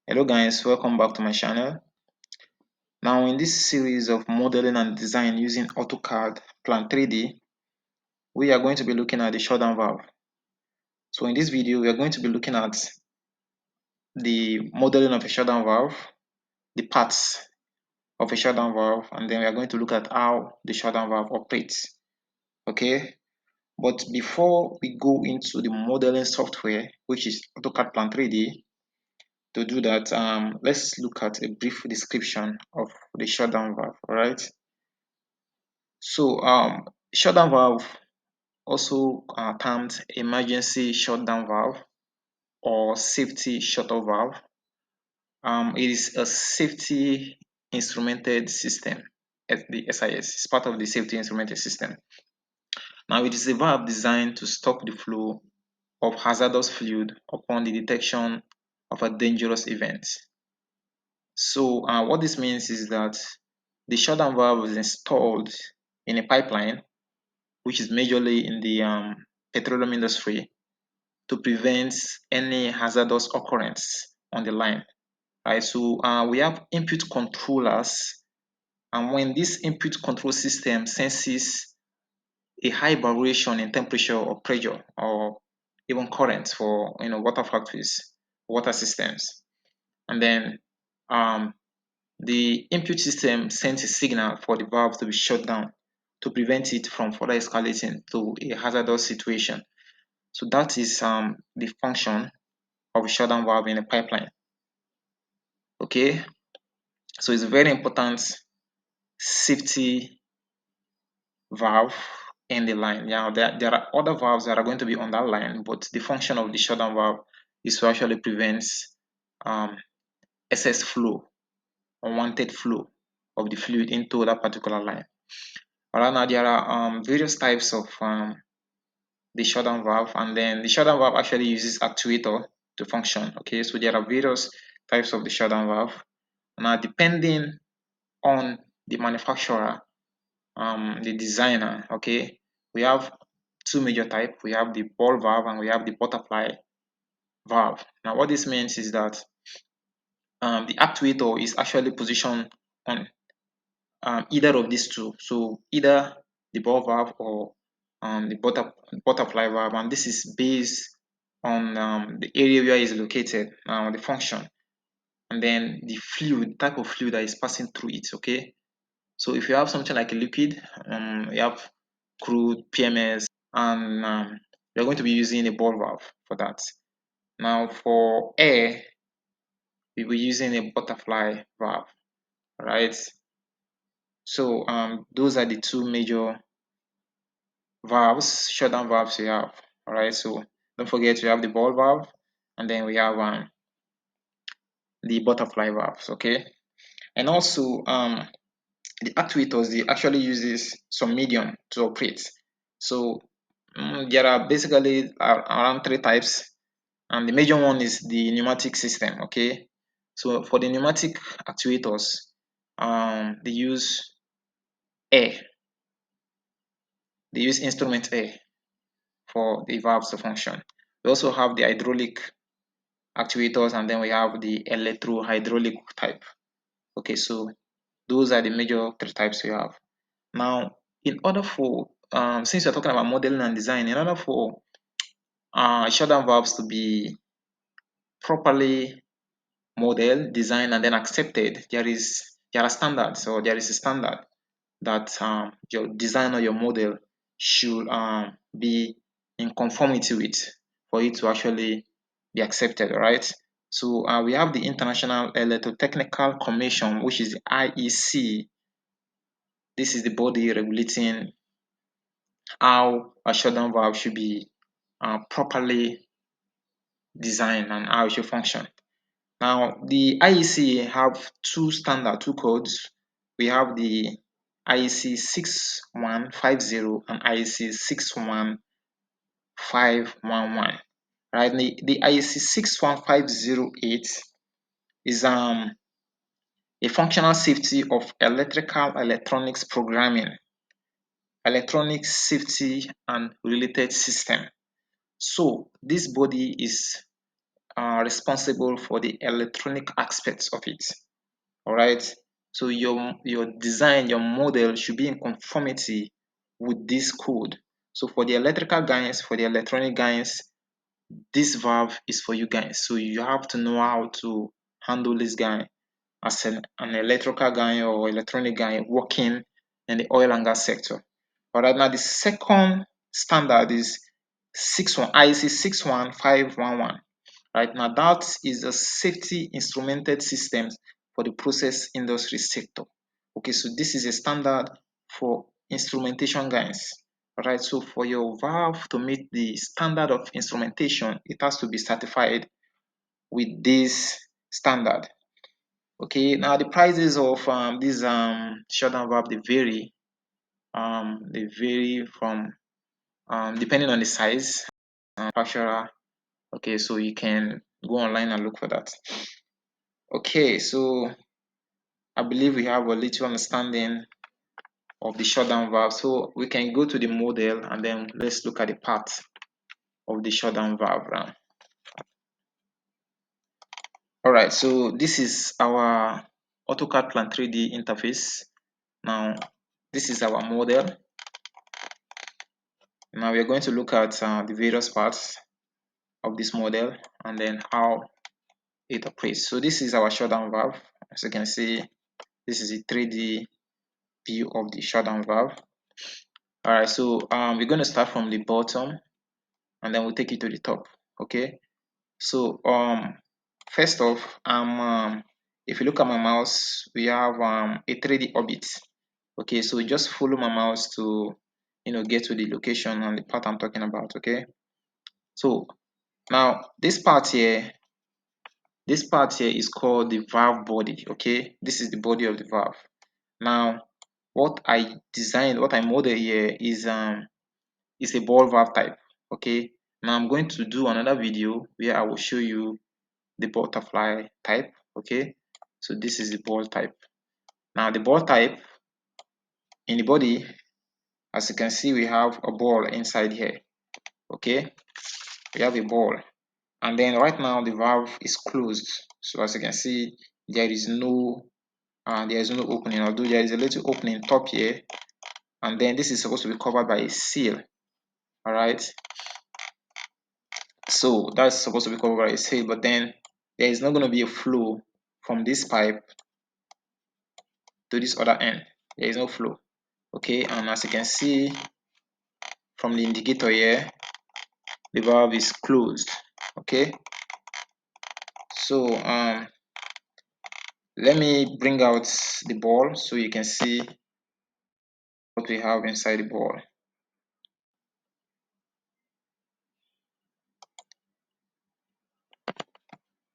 Hello guys, welcome back to my channel. Now in this series of modeling and design using AutoCAD Plan 3D, we are going to be looking at the shutdown valve. So in this video, we are going to be looking at the modeling of a shutdown valve, the parts of a shutdown valve, and then we are going to look at how the shutdown valve operates. Okay, but before we go into the modeling software, which is AutoCAD Plan 3D, to do that, let's look at a brief description of the shutdown valve. All right. So, shutdown valve, also termed emergency shutdown valve or safety shutoff valve, it is a safety instrumented system. The SIS is part of the safety instrumented system. Now, it is a valve designed to stop the flow of hazardous fluid upon the detection of a dangerous event. So, what this means is that the shutdown valve is installed in a pipeline, which is majorly in the petroleum industry, to prevent any hazardous occurrence on the line. Right, so we have input controllers, and when this input control system senses a high variation in temperature or pressure or even current for water factories, water systems, and then um, the input system sends a signal for the valve to be shut down to prevent it from further escalating to a hazardous situation. So that is the function of a shutdown valve in a pipeline. Okay, so it's a very important safety valve in the line. Now there are other valves that are going to be on that line, but the function of the shutdown valve is to actually prevent um, excess flow, unwanted flow of the fluid into that particular line. Alright, now there are various types of the shutdown valve, and then the shutdown valve actually uses actuator to function. Okay, so there are various types of the shutdown valve. Now, depending on the manufacturer, the designer, okay, we have two major types. We have the ball valve and we have the butterfly valve. Now, what this means is that the actuator is actually positioned on either of these two. So either the ball valve or the butterfly valve, and this is based on the area where it's located, the function, and then the fluid, type of fluid that is passing through it. Okay, so if you have something like a liquid, you have crude, PMS, and you're going to be using a ball valve for that. Now for air, we'll be using a butterfly valve, right? So those are the two major valves, shutdown valves we have. All right, so don't forget we have the ball valve, and then we have the butterfly valves. Okay, and also the actuators, they actually uses some medium to operate. So there are basically around three types, and the major one is the pneumatic system. Okay, so for the pneumatic actuators, they use air, they use instrument air for the valves to function. We also have the hydraulic actuators, and then we have the electro-hydraulic type. Okay, so those are the major three types we have. Now, in order for since we're talking about modeling and design, in order for shutdown valves to be properly modeled, designed, and then accepted, there are standards, or there is a standard that your design or your model should be in conformity with for it to actually be accepted. All right. So we have the International Electrotechnical Commission, which is the IEC. This is the body regulating how a shutdown valve should be properly designed and how it should function. Now, the IEC have two codes. We have the IEC 6150 and IEC 61511. Right, the IEC 61508 is a functional safety of electrical electronics programming, electronic safety and related system. So this body is responsible for the electronic aspects of it. All right, so your design, your model should be in conformity with this code. So for the electrical guys, for the electronic guys, this valve is for you guys. So you have to know how to handle this guy as an electrical guy or electronic guy working in the oil and gas sector. All right, now the second standard is IEC 61511. Right, now that is a safety instrumented system for the process industry sector. Okay, so this is a standard for instrumentation guys. All right, so for your valve to meet the standard of instrumentation, it has to be certified with this standard. Okay, now the prices of these shutdown valve, they vary. They vary from depending on the size manufacturer. Okay, so you can go online and look for that. Okay, so I believe we have a little understanding of the shutdown valve. So we can go to the model and then let's look at the parts of the shutdown valve now. All right, so this is our AutoCAD Plan 3D interface. Now, this is our model. Now we are going to look at the various parts of this model and then how it operates. So this is our shutdown valve. As you can see, this is a 3D view of the shutdown valve. All right, so we're going to start from the bottom and then we'll take it to the top. Okay, so first off, if you look at my mouse, we have a 3D orbit. Okay, so just follow my mouse to get to the location and the part I'm talking about. Okay, so now this part here is called the valve body. Okay, this is the body of the valve. Now what I model here is a ball valve type. Okay, now I'm going to do another video where I will show you the butterfly type. Okay, so this is the ball type. Now the ball type, in the body, as you can see, we have a ball inside here. Okay, we have a ball, and then right now the valve is closed. So as you can see, there is no opening, although there is a little opening top here, and then this is supposed to be covered by a seal. All right, so that's supposed to be covered by a seal, but then there is not going to be a flow from this pipe to this other end. There is no flow. Okay, and as you can see from the indicator here, the valve is closed. Okay, so let me bring out the ball so you can see what we have inside the ball.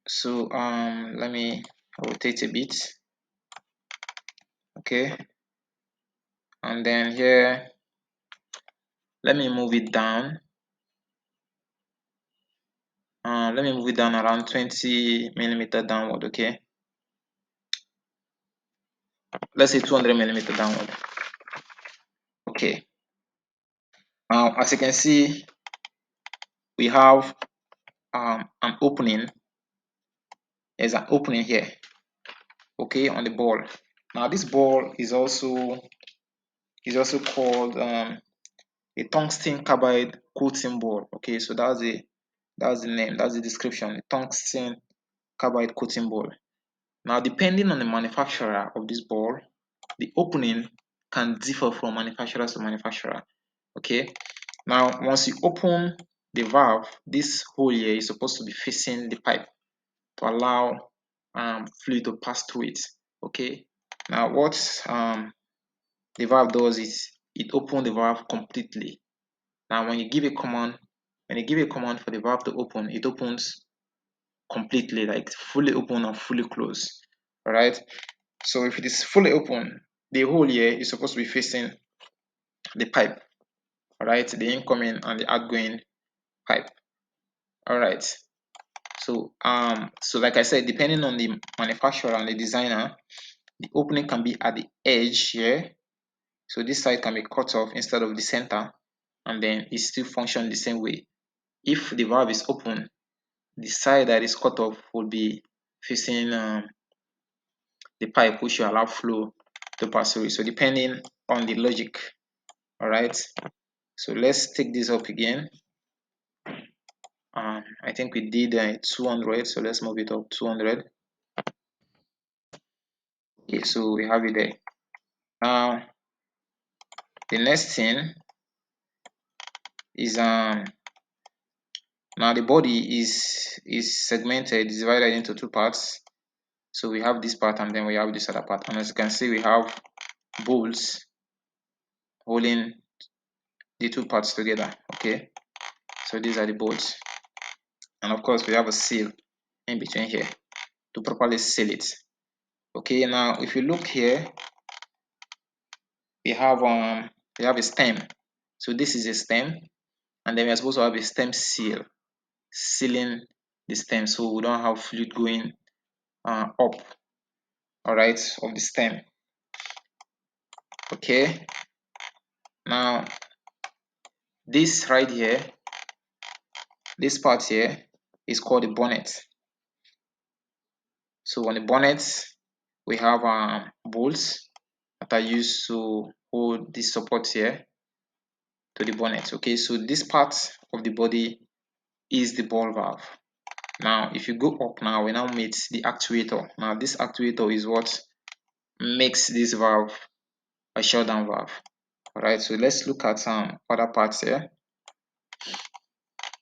So let me rotate a bit. Okay, and then here, let me move it down. Let me move it down around 20 millimeter downward. Okay, let's say 200 millimeter downward. Okay, now as you can see, we have an opening. There's an opening here. Okay, on the ball. Now this ball is also called a tungsten carbide coating ball. Okay, so that's the name, that's the description, the tungsten carbide coating ball. Now depending on the manufacturer of this ball, the opening can differ from manufacturer to manufacturer. Okay, now once you open the valve, this hole here is supposed to be facing the pipe to allow fluid to pass through it. Okay, now what the valve does is it opens the valve completely. Now when you give a command for the valve to open, it opens completely, like fully open and fully closed. All right, so if it is fully open, the hole here is supposed to be facing the pipe. All right, the incoming and the outgoing pipe. All right, so like I said, depending on the manufacturer and the designer, the opening can be at the edge here. So this side can be cut off instead of the center, and then it still functions the same way. If the valve is open, the side that is cut off will be facing the pipe, which will allow flow to pass through. So depending on the logic. All right, so let's take this up again. I think we did 200, so let's move it up 200. Okay, so we have it there. Now the next thing is now the body is segmented, is divided into two parts. So we have this part and then we have this other part, and as you can see, we have bolts holding the two parts together. Okay, so these are the bolts, and of course we have a seal in between here to properly seal it. Okay, now if you look here, we have a stem. So this is a stem, and then we are supposed to have a stem seal sealing the stem, so we don't have fluid going up, all right, of the stem. Okay, now this right here, this part here is called the bonnet. So on the bonnet we have bolts that are used to hold this support here to the bonnet. Okay, so this part of the body is the ball valve. Now if you go up, now we now meet the actuator. Now this actuator is what makes this valve a shutdown valve. All right, so let's look at some other parts here.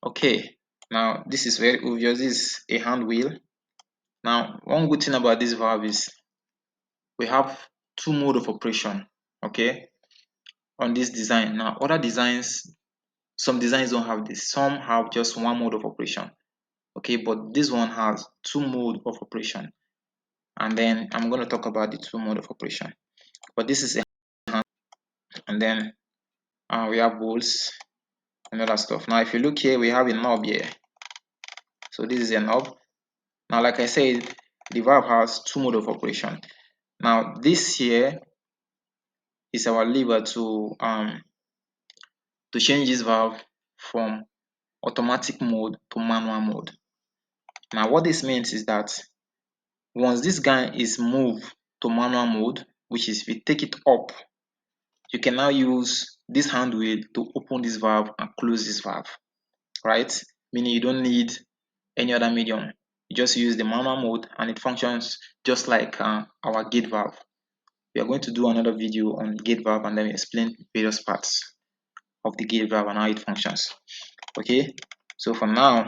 Okay, now this is very obvious. This is a hand wheel. Now one good thing about this valve is we have two mode of operation. Okay, on this design. Now other designs, some designs don't have this, some have just one mode of operation. Okay, but this one has two mode of operation, and then I'm going to talk about the two mode of operation. But this is a hand, and then we have bolts and other stuff. Now if you look here, we have a knob here. So this is a knob. Now like I said, the valve has two mode of operation. Now this here is our lever to change this valve from automatic mode to manual mode. Now what this means is that once this guy is moved to manual mode, which is if you take it up, you can now use this hand wheel to open this valve and close this valve, right? Meaning you don't need any other medium. You just use the manual mode and it functions just like our gate valve. We are going to do another video on gate valve and then we explain various parts of the gate valve and how it functions. Okay, so for now,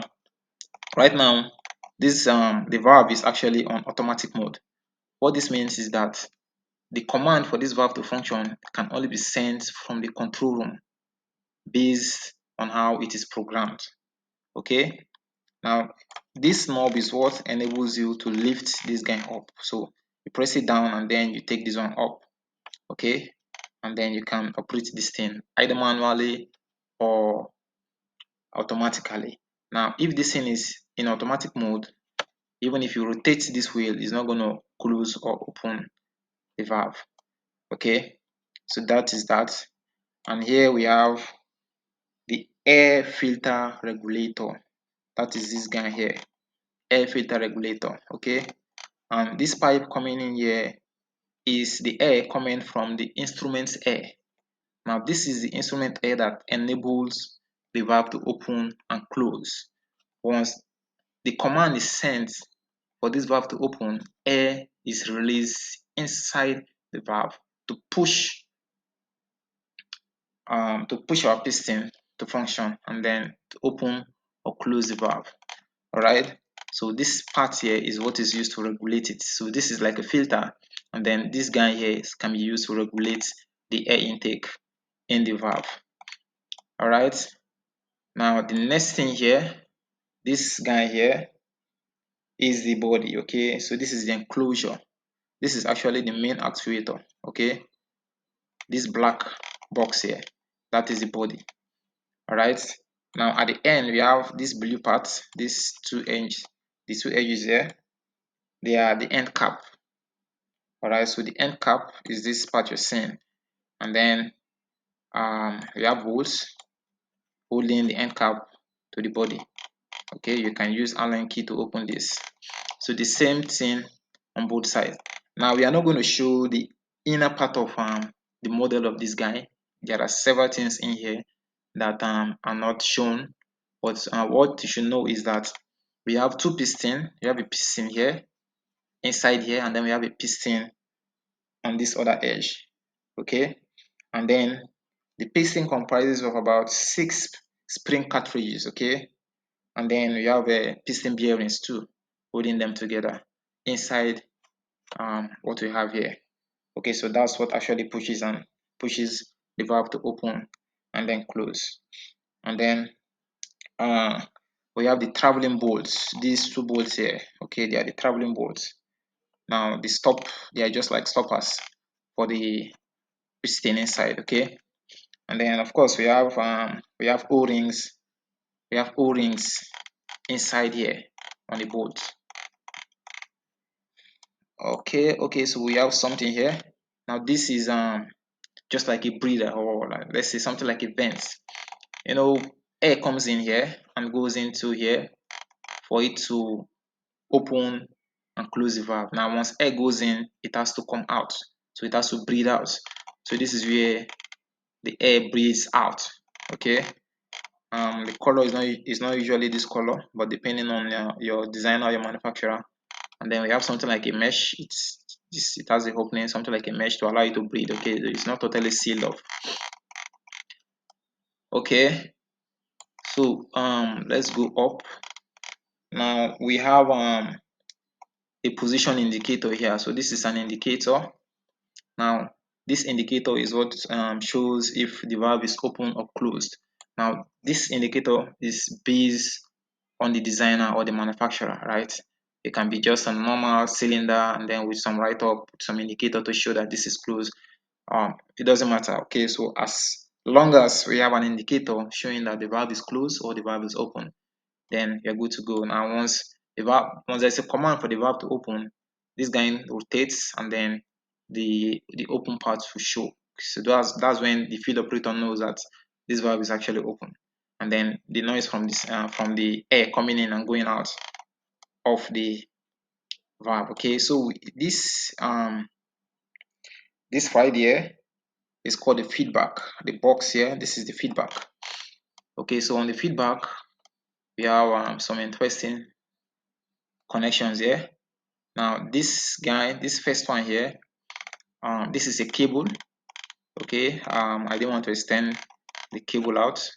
right now, this the valve is actually on automatic mode. What this means is that the command for this valve to function can only be sent from the control room based on how it is programmed. Okay, now this knob is what enables you to lift this guy up. So you press it down and then you take this one up. Okay, and then you can operate this thing either manually or automatically. Now if this thing is in automatic mode, even if you rotate this wheel, it's not going to close or open the valve. Okay, so that is that. And here we have the air filter regulator. That is this guy here, air filter regulator. Okay, and this pipe coming in here is the air coming from the instrument's air. Now this is the instrument air that enables the valve to open and close. Once the command is sent for this valve to open, air is released inside the valve to push our piston to function and then to open or close the valve. All right, so this part here is what is used to regulate it. So this is like a filter, and then this guy here can be used to regulate the air intake in the valve. All right, now the next thing here, this guy here is the body. Okay, so this is the enclosure. This is actually the main actuator. Okay, this black box here, that is the body. All right, now at the end we have this blue part, these two edges here, they are the end cap. All right, so the end cap is this part you're seeing, and then we have bolts holding the end cap to the body. Okay, you can use Allen key to open this. So the same thing on both sides. Now we are not going to show the inner part of the model of this guy. There are several things in here that are not shown, but what you should know is that we have two pistons. We have a piston here, inside here, and then we have a piston on this other edge. Okay, and then the piston comprises of about 6 spring cartridges. Okay, and then we have piston bearings too, holding them together inside what we have here. Okay, so that's what actually pushes the valve to open and then close. And then we have the traveling bolts, these two bolts here. Okay, they are the traveling bolts. Now the stop, they are just like stoppers for the piston inside. Okay, and then of course we have O-rings. We have O-rings inside here on the bolt. Okay, so we have something here. Now this is just like a breather, or like, let's say something like a vent. You know, air comes in here and goes into here for it to open and close the valve. Now once air goes in, it has to come out, so it has to breathe out. So this is where the air breathes out. Okay, the color is not usually this color, but depending on your designer or your manufacturer. And then we have something like a mesh. It has a opening, something like a mesh to allow you to breathe. Okay, it's not totally sealed off. Okay, so let's go up. Now we have a position indicator here. So this is an indicator. Now this indicator is what shows if the valve is open or closed. Now this indicator is based on the designer or the manufacturer, right? It can be just a normal cylinder and then with some write-up, some indicator to show that this is closed. It doesn't matter. Okay, so as long as we have an indicator showing that the valve is closed or the valve is open, then you're good to go. Now once there's a command for the valve to open, this guy rotates and then the open part will show. So that's when the field operator knows that this valve is actually open, and then the noise from the air coming in and going out of the valve. Okay, so this right here is called the feedback. The box here, this is the feedback. Okay, so on the feedback we have some interesting connections here. Now this first one here, this is a cable. Okay, I didn't want to extend the cable out,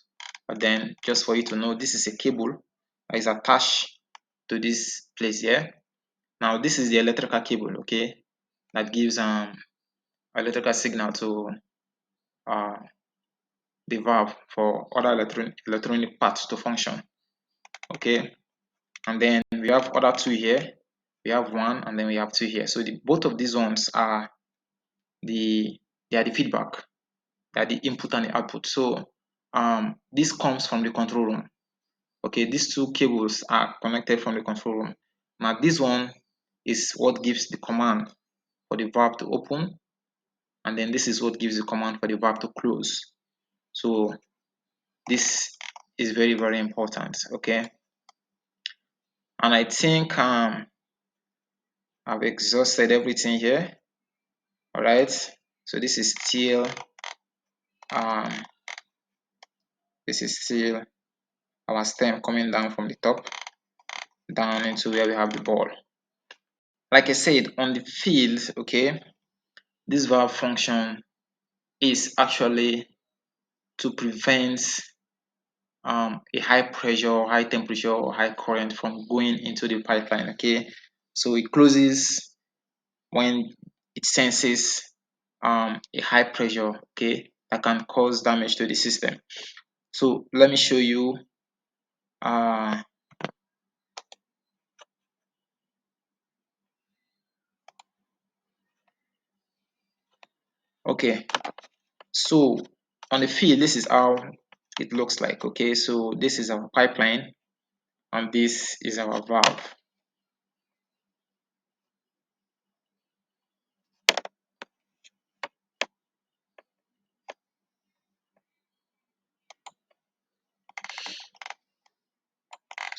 but then just for you to know, this is a cable that is attached to this place here. Now this is the electrical cable, okay, that gives electrical signal to uh, the valve for other electronic parts to function. Okay, and then we have other two here. We have one and then we have two here. So both of these ones are they are the feedback. They are the input and the output. So this comes from the control room. Okay, these two cables are connected from the control room. Now this one is what gives the command for the valve to open, and then this is what gives the command for the valve to close. So this is very, very important. Okay, and I think I've exhausted everything here. All right, so um, this is still our stem coming down from the top down into where we have the ball. Like I said, on the field, okay, this valve function is actually to prevent a high pressure, high temperature, or high current from going into the pipeline. Okay, so it closes when it senses a high pressure, okay, that can cause damage to the system. So let me show you okay, so on the field, this is how it looks like. Okay, so this is our pipeline and this is our valve.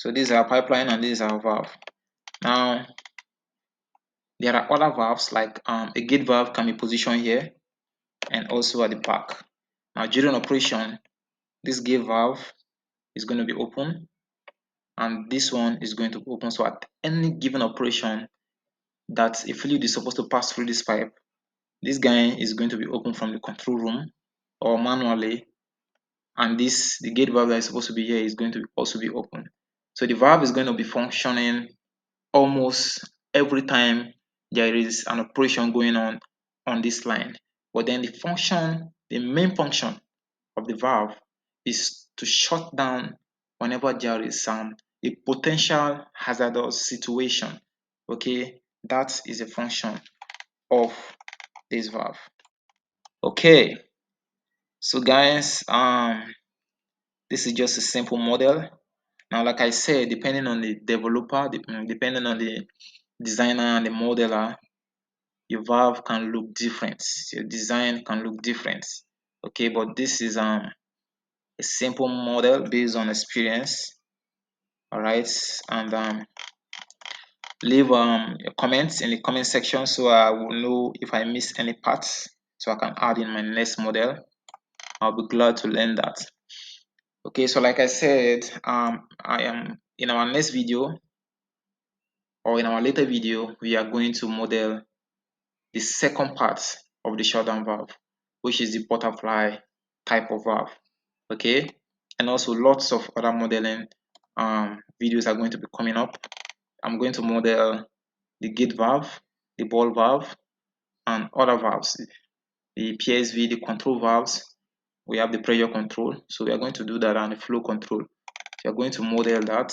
So this is our pipeline and this is our valve. Now there are other valves like a gate valve can be positioned here and also at the back. Now during operation, this gate valve is going to be open and this one is going to be open. So at any given operation that a fluid is supposed to pass through this pipe, this guy is going to be open from the control room or manually, and the gate valve that is supposed to be here is going to also be open. So the valve is going to be functioning almost every time there is an operation going on this line. But then the main function of the valve is to shut down whenever there is a potential hazardous situation. Okay, that is a function of this valve. Okay, so guys, this is just a simple model. Now, like I said, depending on the developer, depending on the designer and the modeler, your valve can look different, your design can look different. Okay, but this is a simple model based on experience. All right, and leave your comments in the comment section so I will know if I missed any parts so I can add in my next model. I'll be glad to learn that. Okay, so like I said, I am in our next video or in our later video, we are going to model the second part of the shutdown valve, which is the butterfly type of valve. Okay, and also lots of other modeling videos are going to be coming up. I'm going to model the gate valve, the ball valve, and other valves, the PSV, the control valves. We have the pressure control, so we are going to do that, and the flow control. So we are going to model that.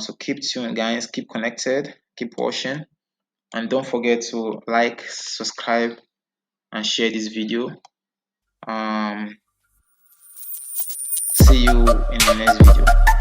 So keep tuned, guys. Keep connected. Keep watching, and don't forget to like, subscribe, and share this video. See you in the next video.